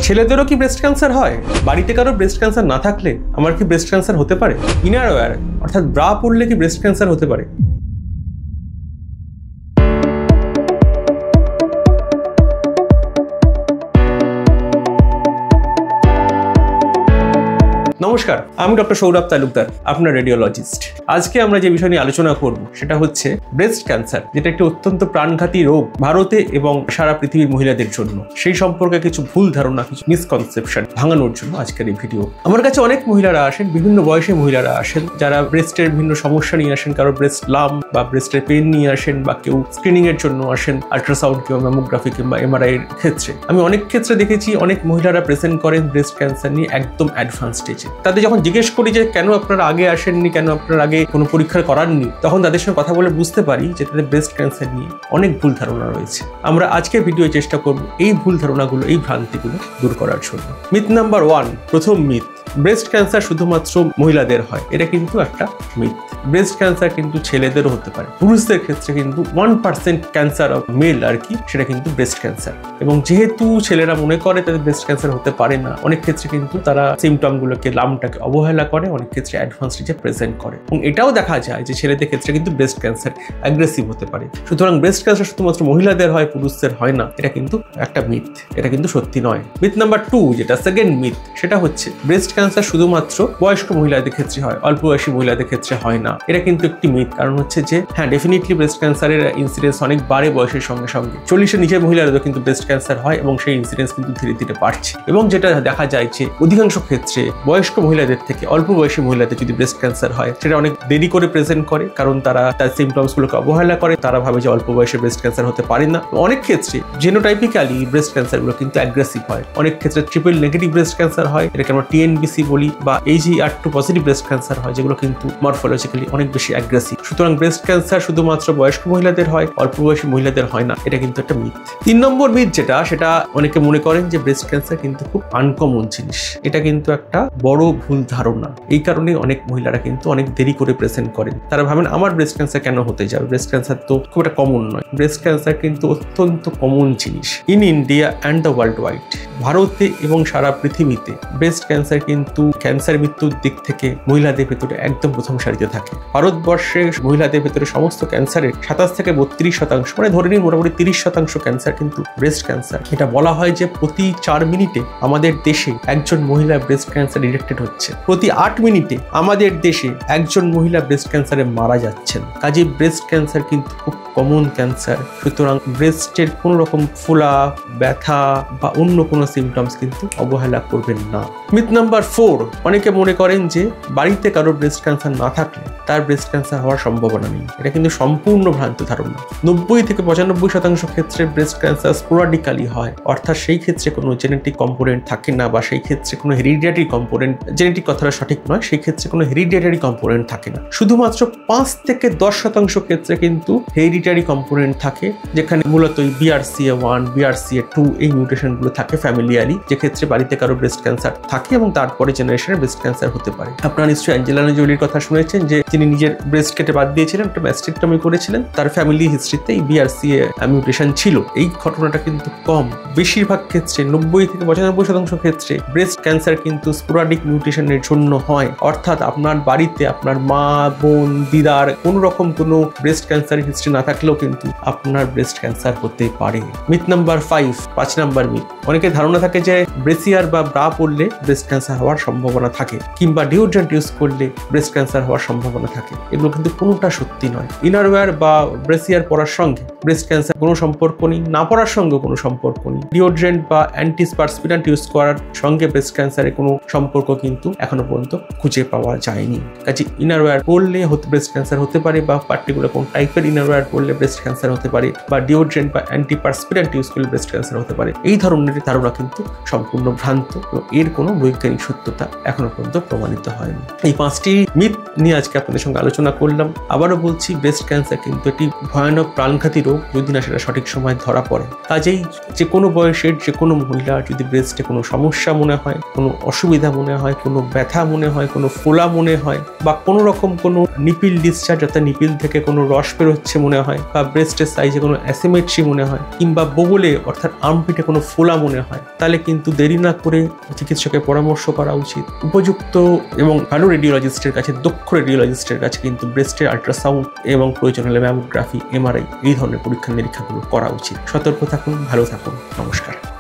ছেলেদেরও কি breast cancer হয়? বাড়িতে কারো ব্রেস্ট ক্যান্সার না থাকলে আমার কি ব্রেস্ট ক্যান্সার হতে পারে? ইনারওয়্যার অর্থাৎ ব্রা পরলে কি ব্রেস্ট ক্যান্সার হতে পারে? নমস্কার, আমি ডক্টর সৌরভ তালুকদার, আপনার রেডিওলজিস্ট। আজকে আমরা যে বিষয় নিয়ে আলোচনা করব সেটা হচ্ছে ব্রেস্ট ক্যান্সার, যেটা একটি অত্যন্ত প্রাণঘাতী রোগ ভারতে এবং সারা পৃথিবীর মহিলাদের জন্য। সেই সম্পর্কে কিছু ভুল ধারণা, কিছু মিসকনসেপশন ভাঙানোর জন্য আজকের এই ভিডিও। আমার কাছে অনেক মহিলারা আসেন, বিভিন্ন বয়সে মহিলারা আসেন, যারা ব্রেস্টের বিভিন্ন সমস্যা নিয়ে আসেন। কারো ব্রেস্ট লাম্প বা ব্রেস্টের পেন নিয়ে আসেন, বা কেউ স্ক্রিনিং এর জন্য আসেন, আল্ট্রাসাউন্ড কিংবা ম্যামোগ্রাফি কিংবা এমআরআই এর ক্ষেত্রে। আমি অনেক ক্ষেত্রে দেখেছি অনেক মহিলারা প্রেজেন্ট করেন ব্রেস্ট ক্যান্সার নিয়ে একদম অ্যাডভান্স স্টেজে। তাদের যখন জিজ্ঞেস করি যে কেন আপনারা আগে আসেননি, কেন আপনারা আগে কোনো পরীক্ষা করাননি, তখন তাদের সঙ্গে কথা বলে বুঝতে পারি যে তাদের ব্রেস্ট ক্যান্সার নিয়ে অনেক ভুল ধারণা রয়েছে। আমরা আজকের ভিডিও চেষ্টা করব এই ভুল ধারণাগুলো, এই ভ্রান্তিগুলো দূর করার জন্য। মিথ নাম্বার 1, প্রথম মিথ, ব্রেস্ট ক্যান্সার শুধুমাত্র মহিলাদের হয়। এটা কিন্তু একটা মিথ। ব্রেস্ট ক্যান্সার কিন্তু ছেলেদেরও হতে পারে। পুরুষদের ক্ষেত্রে কিন্তু 1% ক্যান্সার অফ মেল আর কি, সেটা কিন্তু ব্রেস্ট ক্যান্সার। এবং যেহেতু ছেলেরা মনে করে তাদের ব্রেস্ট ক্যান্সার হতে পারে না, অনেক ক্ষেত্রে কিন্তু তারা সিমটমগুলোকে, লামটাকে অবহেলা করে, অনেক ক্ষেত্রে অ্যাডভান্স স্টেজে প্রেজেন্ট করে। এবং এটাও দেখা যায় যে ছেলেদের ক্ষেত্রে কিন্তু ব্রেস্ট ক্যান্সার অ্যাগ্রেসিভ হতে পারে। সুতরাং ব্রেস্ট ক্যান্সার শুধুমাত্র মহিলাদের হয়, পুরুষদের হয় না, এটা কিন্তু একটা মিথ। এটা কিন্তু সত্যি নয়। মিথ নাম্বার 2, যেটা সেকেন্ড মিথ, সেটা হচ্ছে ব্রেস্ট ক্যান্সার শুধুমাত্র বয়স্ক মহিলাদের ক্ষেত্রে হয়, অল্প বয়সী মহিলাদের ক্ষেত্রে হয় না। এটা কিন্তু একটি মিথ। কারণ হচ্ছে যে হ্যাঁ, ডেফিনেটলি ব্রেস্ট ক্যান্সারের ইনসিডেন্স অনেক বাড়ে বয়সের সঙ্গে সঙ্গে। 40-এর নিচের মহিলাদেরও কিন্তু ব্রেস্ট ক্যান্সার হয় এবং সেই ইনসিডেন্স কিন্তু ধীরে ধীরে বাড়ছে। এবং যেটা দেখা যায় যে অধিকাংশ ক্ষেত্রে বয়স্ক মহিলাদের থেকে অল্প বয়সী মহিলাদের যদি ব্রেস্ট ক্যান্সার হয়, সেটা অনেক দেরি করে প্রেজেন্ট করে, কারণ তারা তার সিমটমসগুলোকে অবহেলা করে। তারা ভাবে যে অল্প বয়সে ব্রেস্ট ক্যান্সার হতে পারে না। অনেক ক্ষেত্রে জেনোটাইপিক্যালি ব্রেস্ট ক্যান্সারগুলো কিন্তু অ্যাগ্রেসিভ হয়। অনেক ক্ষেত্রে ট্রিপল নেগেটিভ ব্রেস্ট ক্যান্সার হয়, এটাকে আমরা TNBC বলি, বা HER2 পজিটিভ ব্রেস্ট ক্যান্সার হয়, যেগুলো কিন্তু মরফোলজিক্যালি অনেক বেশি অ্যাগ্রেসিভ। সুতরাং ব্রেস্ট ক্যান্সার শুধুমাত্র বয়স্ক মহিলাদের হয়, অল্প বয়সী মহিলাদের হয় না। এটা কিন্তু একটা মিথ। 3 নম্বর মিথ যেটা, সেটা অনেকে মনে করেন যে ব্রেস্ট ক্যান্সার কিন্তু খুব আনকমন জিনিস। এটা কিন্তু একটা বড় ভুল ধারণা। এই কারণে অনেক মহিলারা কিন্তু অনেক দেরি করে প্রেজেন্ট করেন। তারা ভাবেন আমার ব্রেস্ট ক্যান্সার কেন হতে যাবে, ব্রেস্ট ক্যান্সার তো খুব একটা কমন নয়। ব্রেস্ট ক্যান্সার কিন্তু অত্যন্ত কমন জিনিস। In India and the world wide, ভারতে এবং সারা পৃথিবীতে ব্রেস্ট ক্যান্সার কিন্তু ক্যান্সার মৃত্যুর দিক থেকে মহিলাদের ভেতরে একদম প্রথম সারিতে থাকে। ভারতবর্ষে মহিলাদের ভেতরে সমস্ত ক্যান্সারের 27 থেকে 32%, মানে ধরে নিন মোটামুটি 30% ক্যান্সার কিন্তু ব্রেস্ট ক্যান্সার। এটা বলা হয় যে প্রতি 4 মিনিটে আমাদের দেশে একজন মহিলা ব্রেস্ট ক্যান্সার ডিটেক্টেড হচ্ছে। প্রতি 8 মিনিটে আমাদের দেশে একজন মহিলা ব্রেস্ট ক্যান্সারে মারা যাচ্ছেন। কাজে ব্রেস্ট ক্যান্সার কিন্তু খুব কমন ক্যান্সার। সুতরাং ব্রেস্টের কোনো রকম ফোলা, ব্যথা বা অন্য কোনো সিমটমস কিন্তু অবহেলা করবেন না। মিথ নাম্বার 4, অনেকে মনে করেন যে বাড়িতে কারো ব্রেস্ট ক্যান্সার না থাকলে তার ব্রেস্ট ক্যান্সার হওয়ার সম্ভাবনা নেই। এটা কিন্তু সম্পূর্ণ ভ্রান্ত ধারণা। 90 থেকে 95% ক্ষেত্রে ব্রেস্ট ক্যান্সার স্পোরাডিক্যালি হয়, অর্থাৎ সেই ক্ষেত্রে কোনো জেনেটিক কম্পোনেন্ট থাকে না, বা সেই ক্ষেত্রে কোনো হেরিডিটারি কম্পোনেন্ট, জেনেটিক কথাটা সঠিক নয়, সেই ক্ষেত্রে কোনো হেরিডিটারি কম্পোনেন্ট থাকে না। শুধুমাত্র 5 থেকে 10% ক্ষেত্রে কিন্তু হেরিডিটারি কম্পোনেন্ট থাকে, যেখানে মূলত BRCA1, BRCA2 এই মিউটেশনগুলো থাকে ফ্যামিলিয়ালি, যে ক্ষেত্রে বাড়িতে কারো ব্রেস্ট ক্যান্সার থাকে এবং তারপরে জেনারেশনের ব্রেস্ট ক্যান্সার হতে পারে। আপনারা নিশ্চয়ই অ্যাঞ্জেলিনা জোলির কথা শুনেছেন, যে তিনি নিজের ব্রেস্ট কেটে বাদ দিয়েছিলেন, একটা ম্যাস্টেক্টমি করেছিলেন। তার ফ্যামিলি হিস্ট্রিতে এই BRCA মিউটেশন ছিল। এই ঘটনাটা কিন্তু কম। বেশিরভাগ ক্ষেত্রে 90 থেকে 95% ক্ষেত্রে ব্রেস্ট ক্যান্সার কিন্তু স্পোরাডিক মিউটেশনের জন্য হয়, অর্থাৎ আপনার বাড়িতে আপনার মা, বোন, দিদার কোনো রকম কোনো ব্রেস্ট ক্যান্সার হিস্ট্রি না থাকলেও কিন্তু আপনার ব্রেস্ট ক্যান্সার হতে পারে। মিথ নাম্বার 5 নম্বর মিথ, অনেকের ধারণা থাকে যে ব্রেসিয়ার বা ব্রা পরলে ব্রেস্ট ক্যান্সার হওয়ার সম্ভাবনা থাকে, কিংবা ডিওড্রেন্ট ইউজ করলে ব্রেস্ট ক্যান্সার হওয়ার সম্ভাবনা থাকে। এগুলো কিন্তু কোনোটা সত্যি নয়। ইনারওয়্যার বা ব্রেসিয়ার পরার সঙ্গে ব্রেস্ট ক্যান্সার কোনো সম্পর্ক নেই, না পরার সঙ্গে কোনো সম্পর্ক নেই। ডিওড্রেন্ট বা অ্যান্টিপারস্পিরেন্ট ইউজ করার সঙ্গে ব্রেস্ট ক্যান্সারের কোনো সম্পর্ক কিন্তু এখনো পর্যন্ত খুঁজে পাওয়া যায়নি। কাজে ইনারওয়্যার পরলে ব্রেস্ট ক্যান্সার হতে পারে, বা পার্টিকুলার কোন টাইপের ইনারওয়্যার পরলে ব্রেস্ট ক্যান্সার হতে পারে, বা ডিওড্রেন্ট বা অ্যান্টিপারস্পিরেন্ট ইউজ করলে ব্রেস্ট ক্যান্সার হতে পারে। এই ধরনের ধারণা কিন্তু সম্পূর্ণ ভ্রান্ত এবং এর কোনো বৈজ্ঞানিক সত্যতা এখনো পর্যন্ত প্রমাণিত হয়নি। এই 5টি মিথ নিয়ে আজকে আপনাদের সঙ্গে আলোচনা করলাম। আবারও বলছি, ব্রেস্ট ক্যান্সার কিন্তু একটি ভয়ানক প্রাণঘাতী রোগ, যদি না সেটা সঠিক সময় ধরা পড়ে। কাজেই যে কোনো বয়সের যে কোনো মহিলা যদি ব্রেস্টে কোনো সমস্যা মনে হয়, কোনো অসুবিধা মনে হয়, কোনো ব্যথা মনে হয়, কোনো ফোলা মনে হয়, বা কোনো রকম কোনো নিপিল ডিসচার্জ, অর্থাৎ নিপিল থেকে কোনো রস বেরোচ্ছে মনে হয়, বা ব্রেস্টের সাইজে কোনো অ্যাসিমেট্রি মনে হয়, কিংবা বগলে অর্থাৎ আর্মপিটে কোনো ফোলা মনে হয়, তাহলে কিন্তু দেরি না করে চিকিৎসকের পরামর্শ করা উচিত। উপযুক্ত এবং ভালো রেডিওলজিস্টের কাছে, দক্ষ রেডিওলজিস্টের কাছে কিন্তু ব্রেস্টের আল্ট্রাসাউন্ড এবং প্রয়োজন হলে ম্যামোগ্রাফি, MRI এই ধরনের পরীক্ষা নিরীক্ষাগুলো করা উচিত। সতর্ক থাকুন, ভালো থাকুন, নমস্কার।